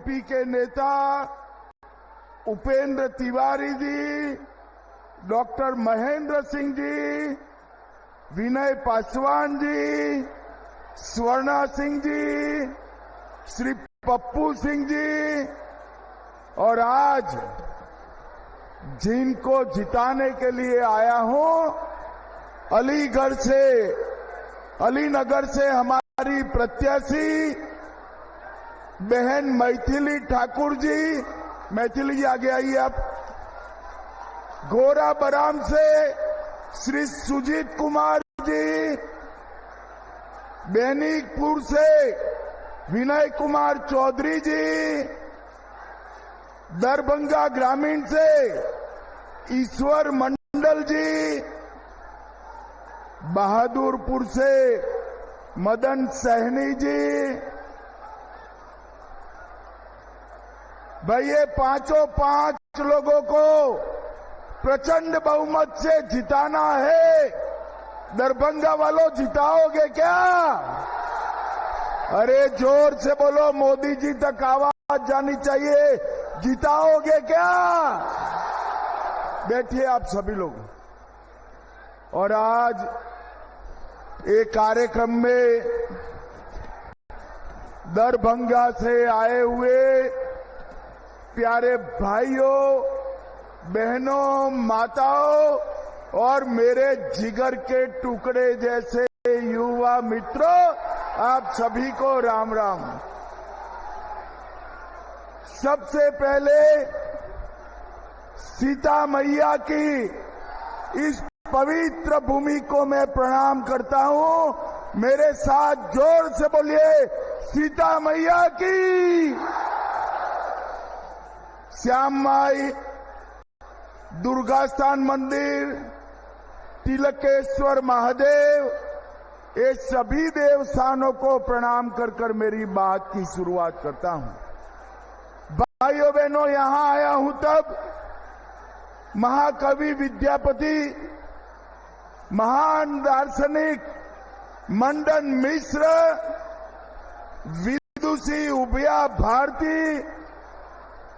UP के नेता Upendra Tiwari ji, doctor Mahendra Singh ji, विनय पासवान जी, स्वर्णा सिंह जी, श्री पप्पू सिंह जी, और आज जिनको जिताने के लिए आया हूं, अलीनगर से हमारी प्रत्याशी बहन मैथिली ठाकुर जी, मैथिली जी आगे आइए आप। गोरा बराम से श्री सुजीत कुमार जी, बेनीपुर से विनय कुमार चौधरी जी, दरभंगा ग्रामीण से ईश्वर मंडल जी, बहादुरपुर से मदन सहनी जी। भाई ये पांच लोगों को प्रचंड बहुमत से जिताना है। दरभंगा वालों जिताओगे क्या? अरे जोर से बोलो, मोदी जी तक आवाज जानी चाहिए। जिताओगे क्या? बैठिए आप सभी लोग। और आज एक कार्यक्रम में दरभंगा से आए हुए प्यारे भाइयों, बहनों, माताओं और मेरे जिगर के टुकड़े जैसे युवा मित्रों, आप सभी को राम राम। सबसे पहले सीता मैया की इस पवित्र भूमि को मैं प्रणाम करता हूं। मेरे साथ जोर से बोलिए, सीता मैया की। श्याम माई, दुर्गा स्थान मंदिर, तिलकेश्वर महादेव, ये सभी देवस्थानों को प्रणाम कर कर मेरी बात की शुरुआत करता हूं। भाइयों बहनों, यहां आया हूं तब महाकवि विद्यापति, महान दार्शनिक मंडन मिश्र, विदुषी उभया भारती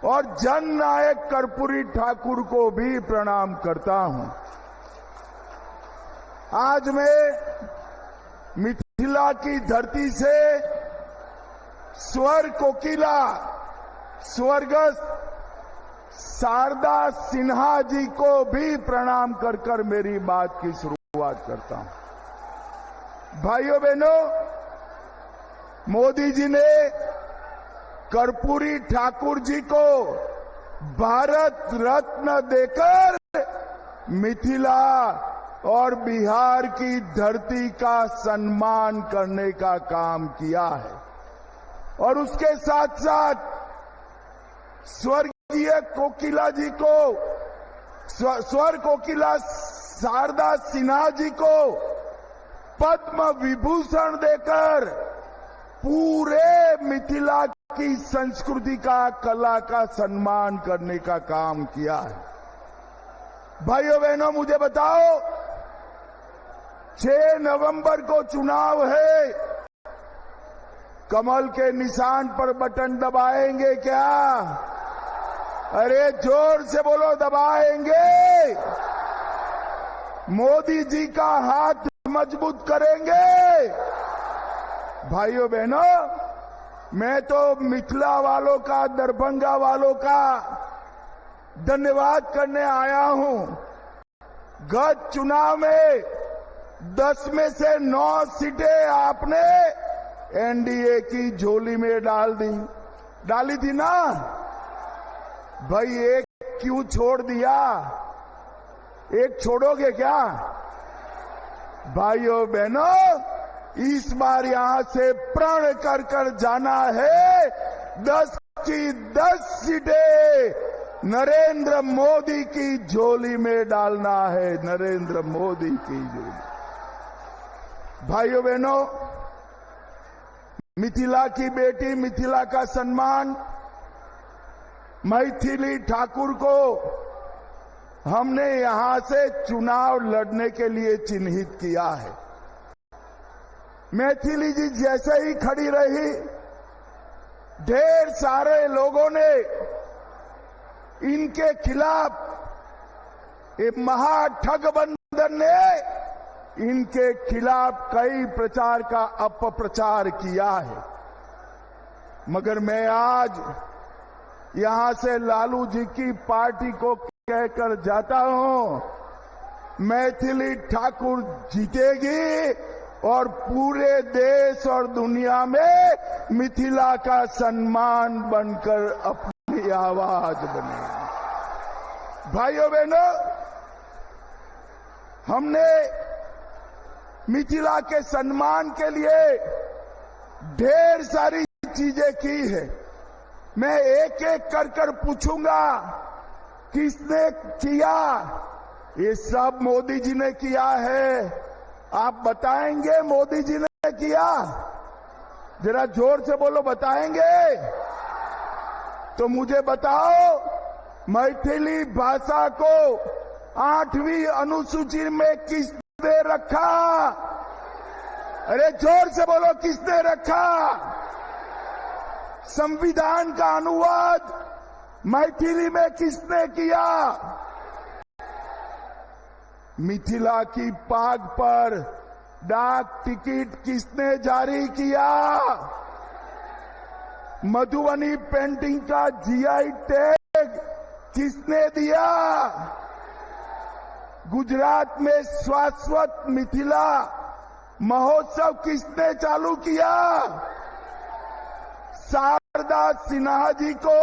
और जन नायक कर्पूरी ठाकुर को भी प्रणाम करता हूं। आज मैं मिथिला की धरती से स्वर कोकिला स्वर्गस्थ शारदा सिन्हा जी को भी प्रणाम कर कर मेरी बात की शुरुआत करता हूं। भाइयों बहनों, मोदी जी ने कर्पूरी ठाकुर जी को भारत रत्न देकर मिथिला और बिहार की धरती का सम्मान करने का काम किया है। और उसके साथ साथ स्वर्गीय कोकिला जी को, स्वर कोकिला शारदा सिन्हा जी को पद्म विभूषण देकर पूरे मिथिला की संस्कृति का, कला का सम्मान करने का काम किया है। भाइयों बहनों, मुझे बताओ, 6 नवंबर को चुनाव है, कमल के निशान पर बटन दबाएंगे क्या? अरे जोर से बोलो, दबाएंगे। मोदी जी का हाथ मजबूत करेंगे। भाइयों बहनों, मैं तो मिथिला वालों का, दरभंगा वालों का धन्यवाद करने आया हूं। गत चुनाव में 10 में से 9 सीटें आपने एनडीए की झोली में डाली थी ना? भाई एक क्यों छोड़ दिया? एक छोड़ोगे क्या? भाइयों बहनों, इस बार यहां से प्रण कर कर जाना है। 10 की 10 सीटें नरेंद्र मोदी की झोली में डालना है, नरेंद्र मोदी की झोली। भाइयों बहनों, मिथिला की बेटी, मिथिला का सम्मान मैथिली ठाकुर को हमने यहां से चुनाव लड़ने के लिए चिन्हित किया है। मैथिली जी जैसे ही खड़ी रही, ढेर सारे लोगों ने इनके खिलाफ, ये महाठगबंधन ने इनके खिलाफ कई प्रचार का अपप्रचार किया है। मगर मैं आज यहां से लालू जी की पार्टी को कहकर जाता हूं, मैथिली ठाकुर जीतेगी और पूरे देश और दुनिया में मिथिला का सम्मान बनकर अपनी आवाज बनेगी। भाइयों बहनों, हमने मिथिला के सम्मान के लिए ढेर सारी चीजें की है। मैं एक एक कर पूछूंगा किसने किया। ये सब मोदी जी ने किया है। आप बताएंगे मोदी जी ने किया? जरा जोर से बोलो, बताएंगे? तो मुझे बताओ, मैथिली भाषा को 8वीं अनुसूची में किसने रखा? अरे जोर से बोलो, किसने रखा? संविधान का अनुवाद मैथिली में किसने किया? मिथिला की पाग पर डाक टिकट किसने जारी किया? मधुबनी पेंटिंग का जीआई टैग किसने दिया? गुजरात में शाश्वत मिथिला महोत्सव किसने चालू किया? शारदा सिन्हा जी को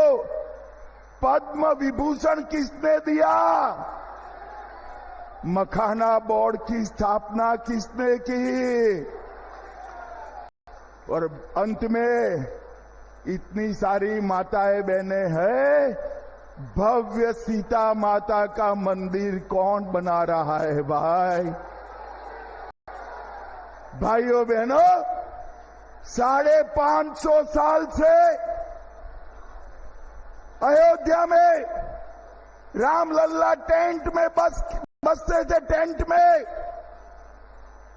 पद्म विभूषण किसने दिया? मखाना बोर्ड की स्थापना किसने की? और अंत में इतनी सारी माताएं बहनें हैं, भव्य सीता माता का मंदिर कौन बना रहा है भाई? भाइयों बहनों, 550 साल से अयोध्या में रामलल्ला टेंट में बसते थे। टेंट में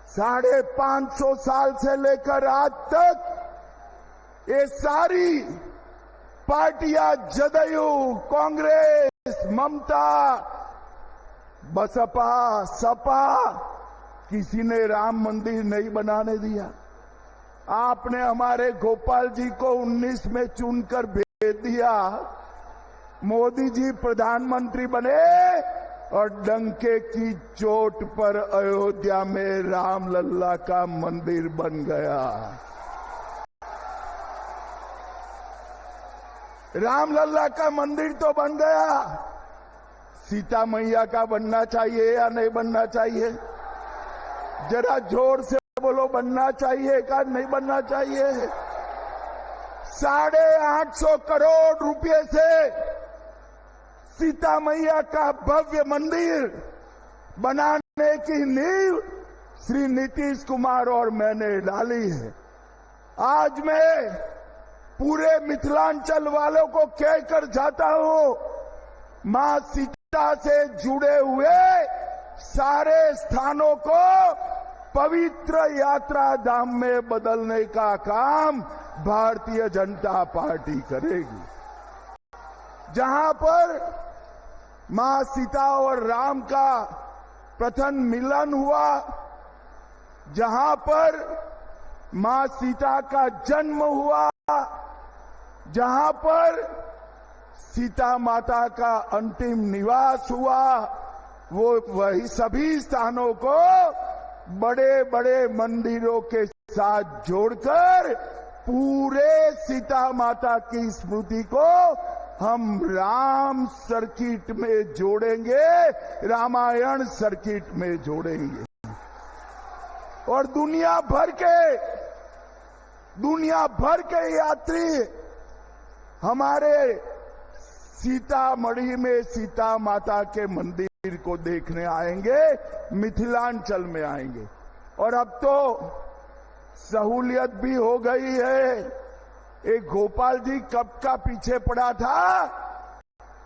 550 साल से लेकर आज तक ये सारी पार्टियां, जदयू, कांग्रेस, ममता, बसपा, सपा, किसी ने राम मंदिर नहीं बनाने दिया। आपने हमारे गोपाल जी को 19 में चुनकर भेज दिया। मोदी जी प्रधानमंत्री बने और डंके की चोट पर अयोध्या में रामलल्ला का मंदिर बन गया। रामलल्ला का मंदिर तो बन गया, सीता मैया का बनना चाहिए या नहीं बनना चाहिए? जरा जोर से बोलो, बनना चाहिए का नहीं बनना चाहिए? 850 करोड़ रुपए से सीता मैया का भव्य मंदिर बनाने की नींव श्री नीतीश कुमार और मैंने डाली है। आज मैं पूरे मिथिलांचल वालों को कहकर जाता हूं, मां सीता से जुड़े हुए सारे स्थानों को पवित्र यात्रा धाम में बदलने का काम भारतीय जनता पार्टी करेगी। जहां पर मां सीता और राम का प्रथम मिलन हुआ, जहां पर मां सीता का जन्म हुआ, जहां पर सीता माता का अंतिम निवास हुआ, वो वही सभी स्थानों को बड़े बड़े मंदिरों के साथ जोड़कर पूरे सीता माता की स्मृति को हम राम सर्किट में जोड़ेंगे, रामायण सर्किट में जोड़ेंगे। और दुनिया भर के यात्री हमारे सीतामढ़ी में सीता माता के मंदिर को देखने आएंगे, मिथिलांचल में आएंगे। और अब तो सहूलियत भी हो गई है। एक गोपाल जी कब का पीछे पड़ा था,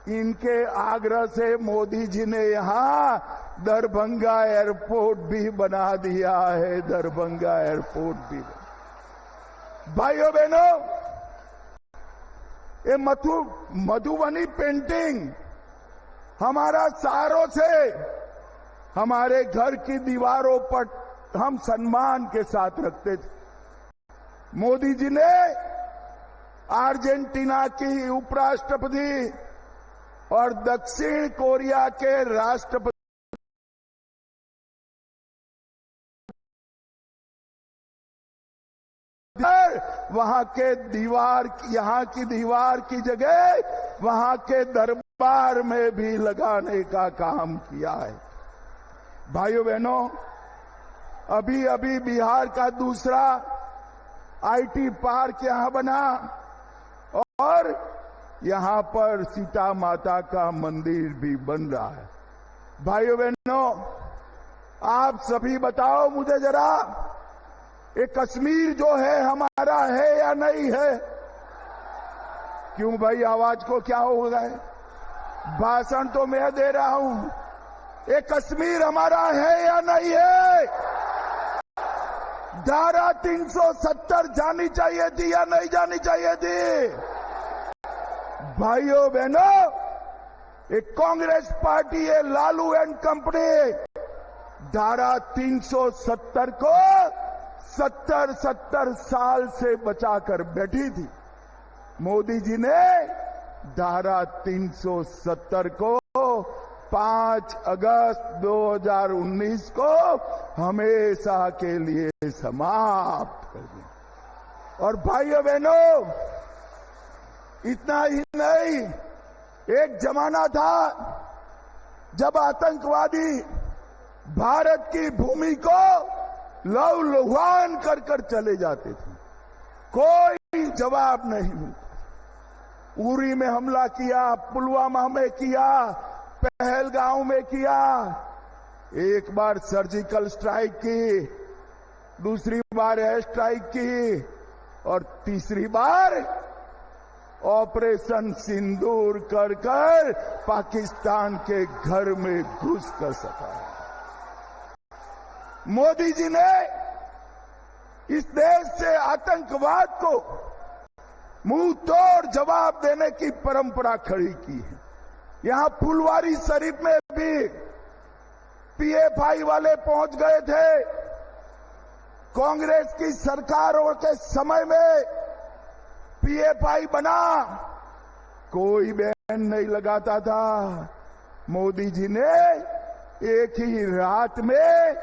इनके आग्रह से मोदी जी ने यहां दरभंगा एयरपोर्ट भी बना दिया है। दरभंगा एयरपोर्ट भी। भाइयों बहनों, ये मधुबनी पेंटिंग हमारा सारों से हमारे घर की दीवारों पर हम सम्मान के साथ रखते थे। मोदी जी ने अर्जेंटीना की उपराष्ट्रपति और दक्षिण कोरिया के राष्ट्रपति वहां के यहाँ की दीवार की जगह वहां के दरबार में भी लगाने का काम किया है। भाइयों बहनों, अभी अभी बिहार का दूसरा आईटी पार्क यहां बना और यहां पर सीता माता का मंदिर भी बन रहा है। भाइयों बहनों, आप सभी बताओ मुझे जरा, ये कश्मीर जो है हमारा है या नहीं है? क्यों भाई, आवाज को क्या हो गया? भाषण तो मैं दे रहा हूं। ये कश्मीर हमारा है या नहीं है? धारा 370 जानी चाहिए थी या नहीं जानी चाहिए थी? भाइयों बहनों, ये कांग्रेस पार्टी, ये लालू एंड कंपनी धारा 370 को 70 साल से बचाकर बैठी थी। मोदी जी ने धारा 370 को 5 अगस्त 2019 को हमेशा के लिए समाप्त कर दिया। और भाइयों बहनों, इतना ही नहीं, एक जमाना था जब आतंकवादी भारत की भूमि को लहूलुहान कर कर चले जाते थे, कोई जवाब नहीं मिलता। उरी में हमला किया, पुलवामा में किया, पहलगांव में किया, एक बार सर्जिकल स्ट्राइक की, दूसरी बार एयर स्ट्राइक की और तीसरी बार ऑपरेशन सिंदूर कर कर पाकिस्तान के घर में घुस कर सका। मोदी जी ने इस देश से आतंकवाद को मुंह तोड़ जवाब देने की परंपरा खड़ी की है। यहां फुलवारी शरीफ में भी पीएफआई वाले पहुंच गए थे। कांग्रेस की सरकारों के समय में पीएफआई बना, कोई बैन नहीं लगाता था। मोदी जी ने एक ही रात में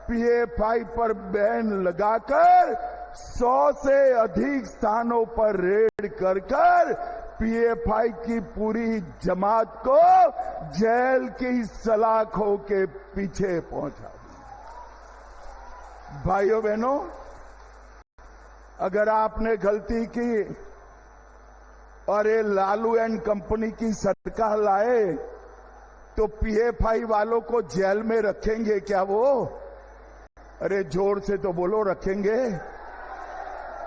पीएफआई पर बैन लगाकर 100 से अधिक स्थानों पर रेड कर कर पीएफआई की पूरी जमात को जेल की सलाखों के पीछे पहुंचा दिया। भाइयों बहनों, अगर आपने गलती की और ये लालू एंड कंपनी की सरकार लाए तो पीएफआई वालों को जेल में रखेंगे क्या वो? अरे जोर से तो बोलो, रखेंगे?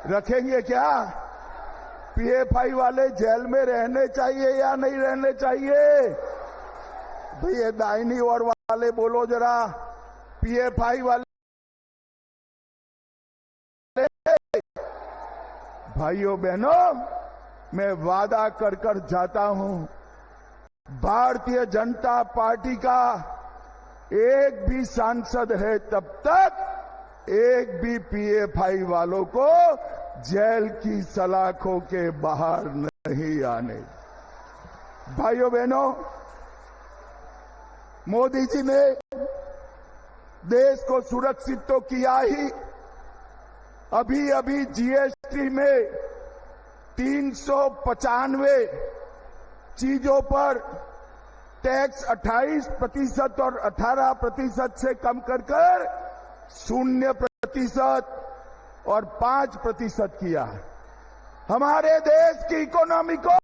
रखेंगे क्या? पीएफआई वाले जेल में रहने चाहिए या नहीं रहने चाहिए? भैया दाहिनी ओर वाले बोलो जरा, पीएफआई वाले। भाइयों बहनों, मैं वादा कर कर जाता हूं, भारतीय जनता पार्टी का एक भी सांसद है तब तक एक भी पीएफआई वालों को जेल की सलाखों के बाहर नहीं आने। भाइयों बहनों, मोदी जी ने देश को सुरक्षित तो किया ही, अभी अभी जीएसटी में 395 चीजों पर टैक्स 28% और 18% से कम कर 0% और 5% किया है। हमारे देश की इकोनॉमी को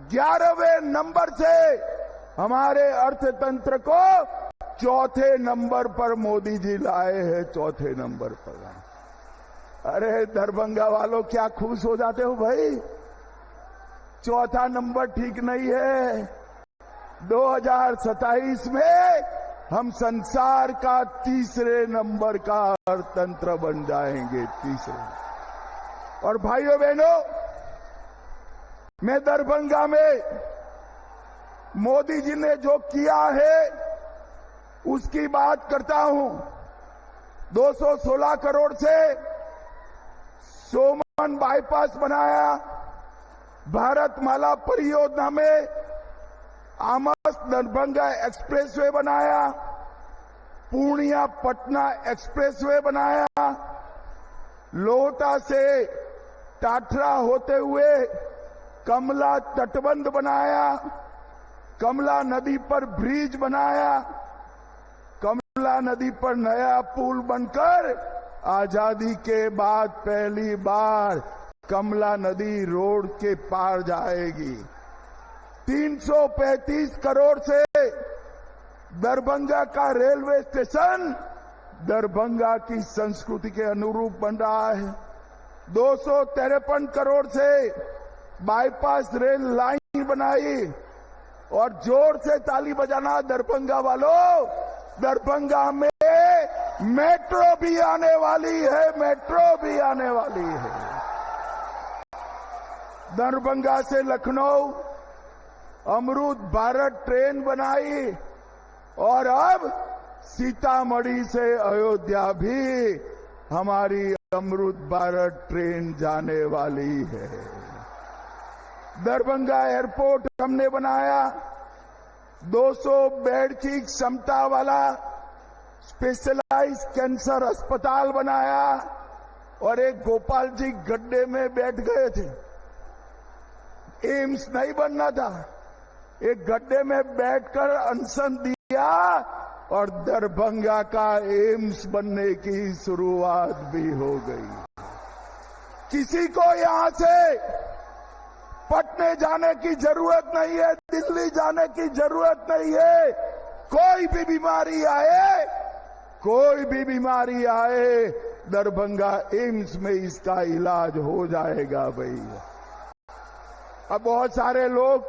11वें नंबर से, हमारे अर्थतंत्र को 4थे नंबर पर मोदी जी लाए हैं, 4थे नंबर पर लाए। अरे दरभंगा वालों, क्या खुश हो जाते हो भाई? 4था नंबर ठीक नहीं है। 2027 में हम संसार का 3रे नंबर का अर्थतंत्र बन जाएंगे, 3रे। और भाइयों बहनों, मैं दरभंगा में मोदी जी ने जो किया है उसकी बात करता हूं। 216 करोड़ से सोमन बाईपास बनाया, भारतमाला परियोजना में आमस दरभंगा एक्सप्रेसवे बनाया, पूर्णिया पटना एक्सप्रेसवे बनाया, लोहटा से टाटरा होते हुए कमला तटबंध बनाया, कमला नदी पर ब्रिज बनाया, कमला नदी पर नया पुल बनकर आजादी के बाद पहली बार कमला नदी रोड के पार जाएगी। 335 करोड़ से दरभंगा का रेलवे स्टेशन दरभंगा की संस्कृति के अनुरूप बन रहा है। 253 करोड़ से बाईपास रेल लाइन बनाई और जोर से ताली बजाना दरभंगा वालों, दरभंगा में मेट्रो भी आने वाली है, मेट्रो भी आने वाली है। दरभंगा से लखनऊ अमृत भारत ट्रेन बनाई और अब सीतामढ़ी से अयोध्या भी हमारी अमृत भारत ट्रेन जाने वाली है। दरभंगा एयरपोर्ट हमने बनाया, 200 बेड की क्षमता वाला स्पेशलाइज्ड कैंसर अस्पताल बनाया और एक गोपाल जी गड्ढे में बैठ गए थे। एम्स नहीं बनना था, एक गड्ढे में बैठकर अनशन दिया और दरभंगा का एम्स बनने की शुरुआत भी हो गई। किसी को यहां से पटने जाने की जरूरत नहीं है, दिल्ली जाने की जरूरत नहीं है। कोई भी बीमारी आए दरभंगा एम्स में इसका इलाज हो जाएगा भैया। अब बहुत सारे लोग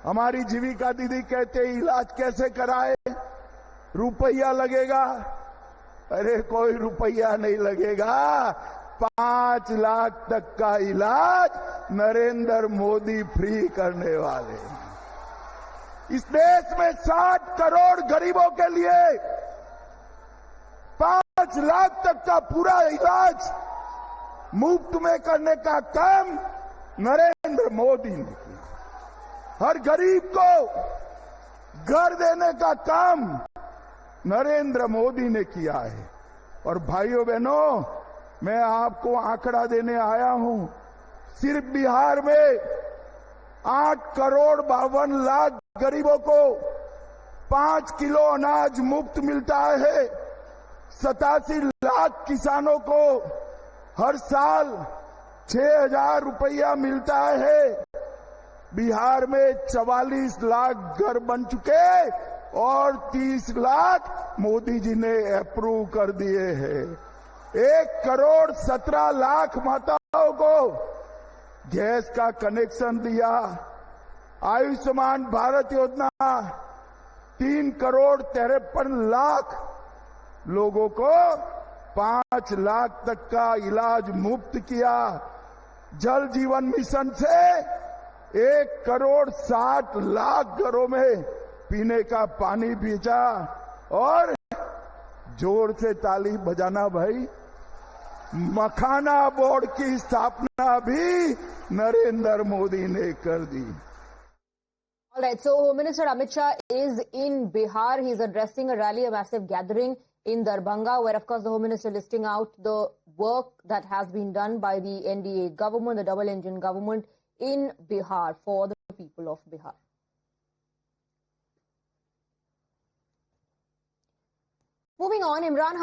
हमारी जीविका दीदी कहते इलाज कैसे कराए, रुपया लगेगा। अरे कोई रुपया नहीं लगेगा, 5 लाख तक का इलाज नरेंद्र मोदी फ्री करने वाले। इस देश में 60 करोड़ गरीबों के लिए 5 लाख तक का पूरा इलाज मुफ्त में करने का काम नरेंद्र मोदी ने किया। हर गरीब को घर देने का काम नरेंद्र मोदी ने किया है। और भाइयों बहनों, मैं आपको आंकड़ा देने आया हूं, सिर्फ बिहार में 8 करोड़ 52 लाख गरीबों को 5 किलो अनाज मुफ्त मिलता है। 87 लाख किसानों को हर साल 6,000 रुपया मिलता है। बिहार में 44 लाख घर बन चुके और 30 लाख मोदी जी ने अप्रूव कर दिए हैं। 1 करोड़ 17 लाख माताओं को गैस का कनेक्शन दिया। आयुष्मान भारत योजना 3 करोड़ 53 लाख लोगों को 5 लाख तक का इलाज मुफ्त किया। जल जीवन मिशन से 1 करोड़ 60 लाख घरों में पीने का पानी भेजा। और जोर से ताली बजाना भाई, मखाना बोर्ड की स्थापना भी नरेंद्र मोदी ने कर दी। All right, so Home Minister Amit Shah is in Bihar. He's addressing a rally, a massive gathering in Darbhanga, where of course the Home Minister listing out the work that has been done by the NDA government, the double engine government in Bihar for the people of Bihar. Moving on, Imran